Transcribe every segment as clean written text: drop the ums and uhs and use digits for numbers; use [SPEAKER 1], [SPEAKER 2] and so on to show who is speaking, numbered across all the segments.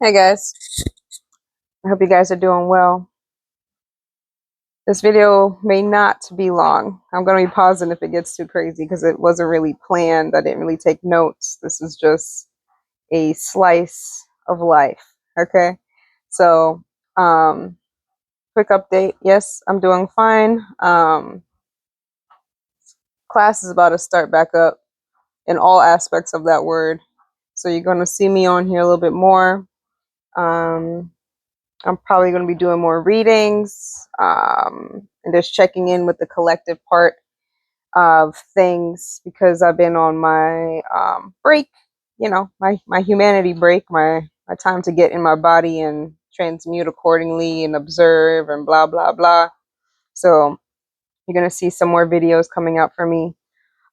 [SPEAKER 1] Hey guys, I hope you guys are doing well. This video may not be long. I'm going to be pausing if it gets too crazy because it wasn't really planned. I didn't really take notes. This is just a slice of life. Okay. So, um, quick update. Yes, I'm doing fine. Class is about to start back up in all aspects of that word. So you're going to see me on here a little bit more. Um, I'm probably going to be doing more readings and just checking in with the collective part of things because I've been on my break, my humanity break, my time to get in my body and transmute accordingly and observe and blah, blah, blah. So you're going to see some more videos coming out for me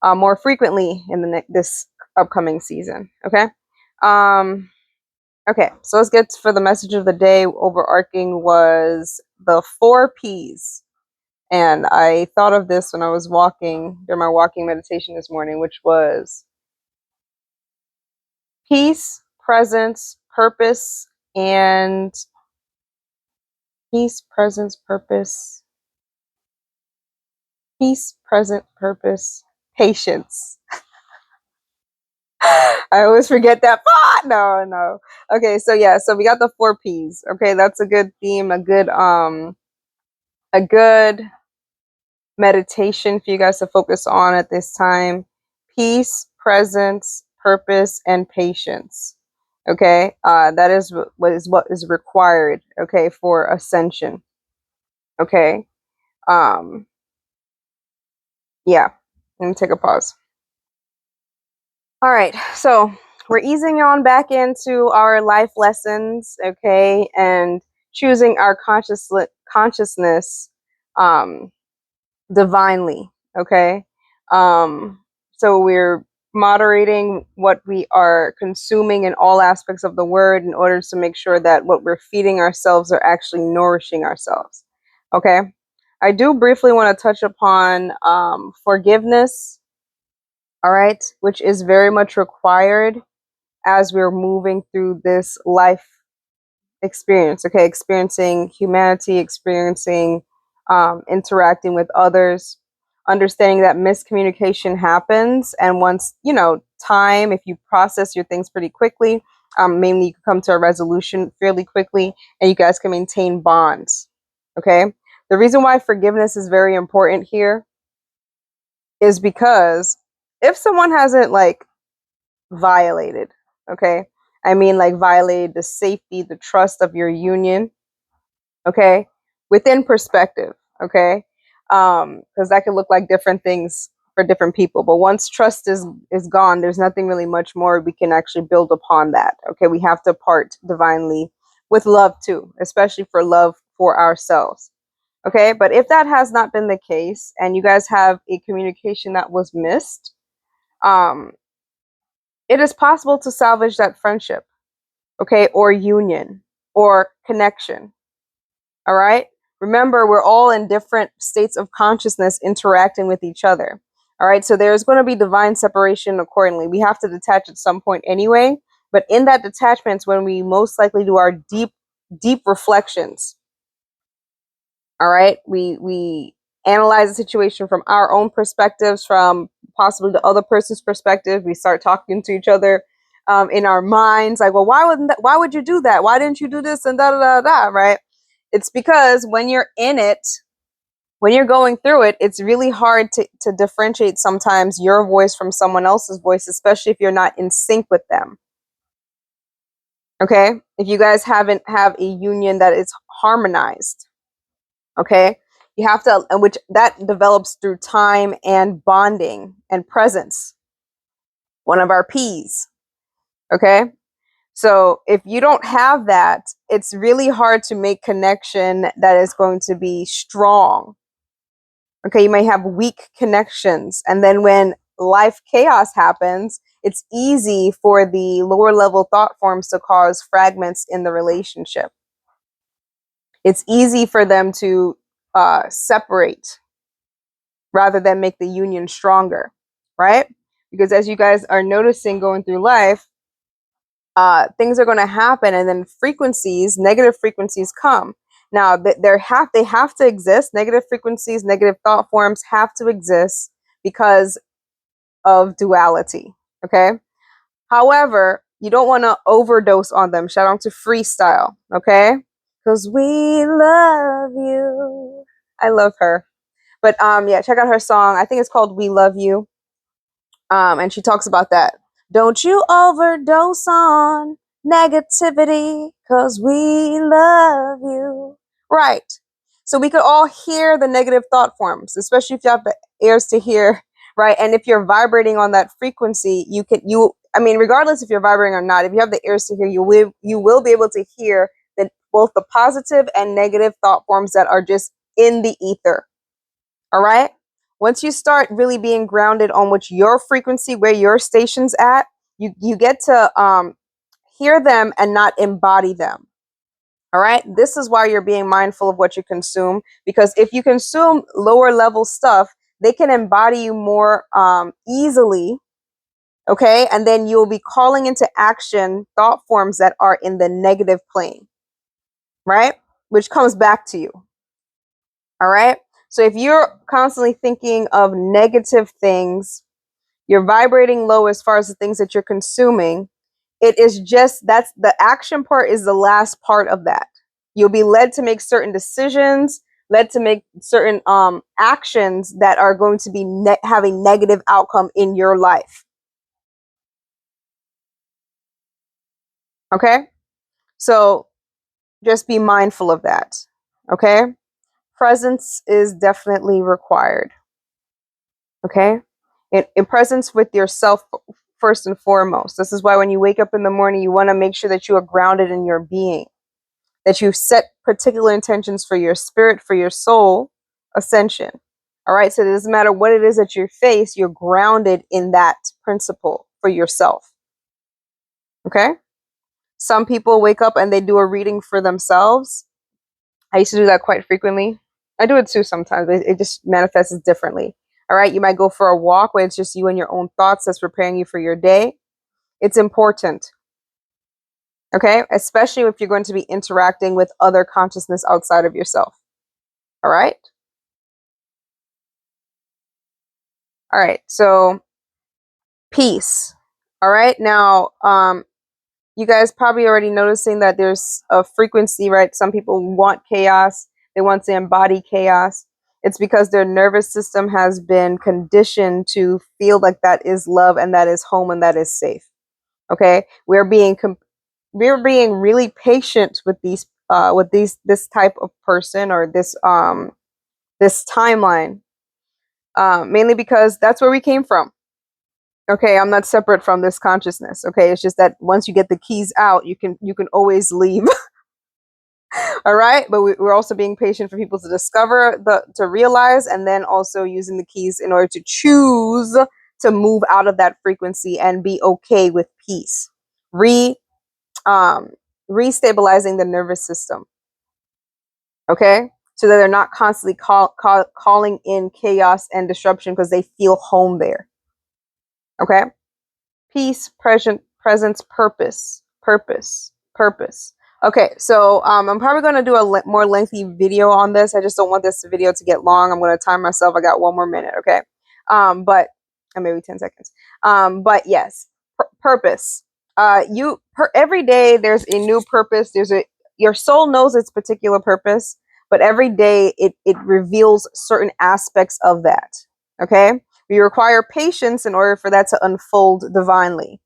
[SPEAKER 1] more frequently in this upcoming season. Okay. Um, Okay, so let's get for the message of the day. Overarching was the four P's. And I thought of this when I was walking during my walking meditation this morning, which was peace, presence, purpose, and peace, presence, purpose, peace, present, purpose, patience. I always forget that. No, no. Okay, so yeah, so we got the four P's. Okay, that's a good theme, a good meditation for you guys to focus on at this time: peace, presence, purpose, and patience. Okay, that is what is required. Okay, for ascension. Okay, um, yeah. Let me take a pause. All right, so we're easing on back into our life lessons. Okay, and choosing our consciousness um, divinely. Okay, so we're moderating what we are consuming in all aspects of the word in order to make sure that what we're feeding ourselves are actually nourishing ourselves. Okay, I do briefly want to touch upon forgiveness. All right, which is very much required as we're moving through this life experience. Okay, experiencing humanity, experiencing interacting with others, understanding that miscommunication happens, and once time, if you process your things pretty quickly, mainly you can come to a resolution fairly quickly, and you guys can maintain bonds. Okay, the reason why forgiveness is very important here is because if someone hasn't like violated, okay, I mean like violated the safety, the trust of your union, okay, within perspective, okay, because that could look like different things for different people, but once trust is gone, there's nothing really much more we can actually build upon that. Okay, we have to part divinely with love too, especially for love for ourselves. Okay, but if that has not been the case and you guys have a communication that was missed, um it is possible to salvage that friendship, okay, or union or connection. All right. Remember, we're all in different states of consciousness interacting with each other. All right. So there's going to be divine separation accordingly. We have to detach at some point anyway. But in that detachment is when we most likely do our deep reflections. All right. We analyze the situation from our own perspectives, from possibly the other person's perspective. We start talking to each other in our minds, like, well, why would you do that? Why didn't you do this? And da da da da. Right? It's because when you're in it, when you're going through it, it's really hard to differentiate sometimes your voice from someone else's voice, especially if you're not in sync with them. Okay, if you guys haven't have a union that is harmonized. Okay, you have to, which that develops through time and bonding and presence, one of our P's. Okay, so if you don't have that, it's really hard to make connection that is going to be strong. Okay, you may have weak connections, and then when life chaos happens, it's easy for the lower level thought forms to cause fragments in the relationship. It's easy for them to separate rather than make the union stronger, right? Because as you guys are noticing going through life, things are going to happen, and then frequencies, negative frequencies come. Now, they have to exist. Negative frequencies, negative thought forms have to exist because of duality. Okay. However, you don't want to overdose on them. Shout out to Freestyle. Okay. Because we love you. I love her. But yeah, check out her song. I think it's called We Love You. And she talks about that. Don't you overdose on negativity, because we love you. Right. So we could all hear the negative thought forms, especially if you have the ears to hear, right? And if you're vibrating on that frequency, I mean, regardless if you're vibrating or not, if you have the ears to hear, you will be able to hear that both the positive and negative thought forms that are just in the ether. All right. Once you start really being grounded on which your frequency, where your station's at, you get to hear them and not embody them. All right. This is why you're being mindful of what you consume, because if you consume lower level stuff, they can embody you more easily. Okay. And then you'll be calling into action thought forms that are in the negative plane, right? Which comes back to you. All right. So if you're constantly thinking of negative things, you're vibrating low as far as the things that you're consuming. It is just, that's the action part, is the last part of that. You'll be led to make certain decisions, led to make certain actions that are going to be having negative outcome in your life. Okay. So just be mindful of that. Okay. Presence is definitely required. Okay. In presence with yourself first and foremost. This is why when you wake up in the morning, you want to make sure that you are grounded in your being, that you set particular intentions for your spirit, for your soul ascension. All right. So it doesn't matter what it is that you face, you're grounded in that principle for yourself. Okay. Some people wake up and they do a reading for themselves. I used to do that quite frequently. I do it too sometimes, but it just manifests differently. All right. You might go for a walk where it's just you and your own thoughts that's preparing you for your day. It's important. Okay. Especially if you're going to be interacting with other consciousness outside of yourself. All right. All right. So peace. All right. Now, you guys probably already noticing that there's a frequency, right? Some people want chaos. They want to embody chaos. It's because their nervous system has been conditioned to feel like that is love and that is home and that is safe. Okay. We're being really patient with this type of person, or this timeline, mainly because that's where we came from. Okay, I'm not separate from this consciousness. Okay, it's just that once you get the keys out, you can always leave. All right, but we're also being patient for people to discover, to realize, and then also using the keys in order to choose to move out of that frequency and be okay with peace. Um, Restabilizing the nervous system. Okay, so that they're not constantly calling in chaos and disruption because they feel home there. Okay. Peace, presence, purpose. Okay, so I'm probably going to do a more lengthy video on this. I just don't want this video to get long. I'm going to time myself. I got one more minute, okay? But maybe 10 seconds. But yes, purpose. Every day there's a new purpose. Your soul knows its particular purpose, but every day it reveals certain aspects of that. Okay? We require patience in order for that to unfold divinely.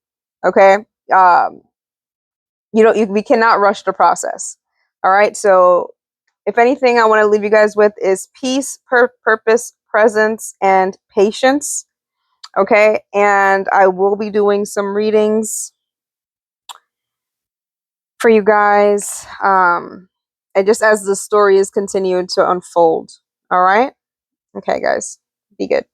[SPEAKER 1] Okay. We cannot rush the process. All right. So, if anything, I want to leave you guys with is peace, purpose, presence, and patience. Okay. And I will be doing some readings for you guys. And just as the story is continuing to unfold. All right. Okay, guys. Be good.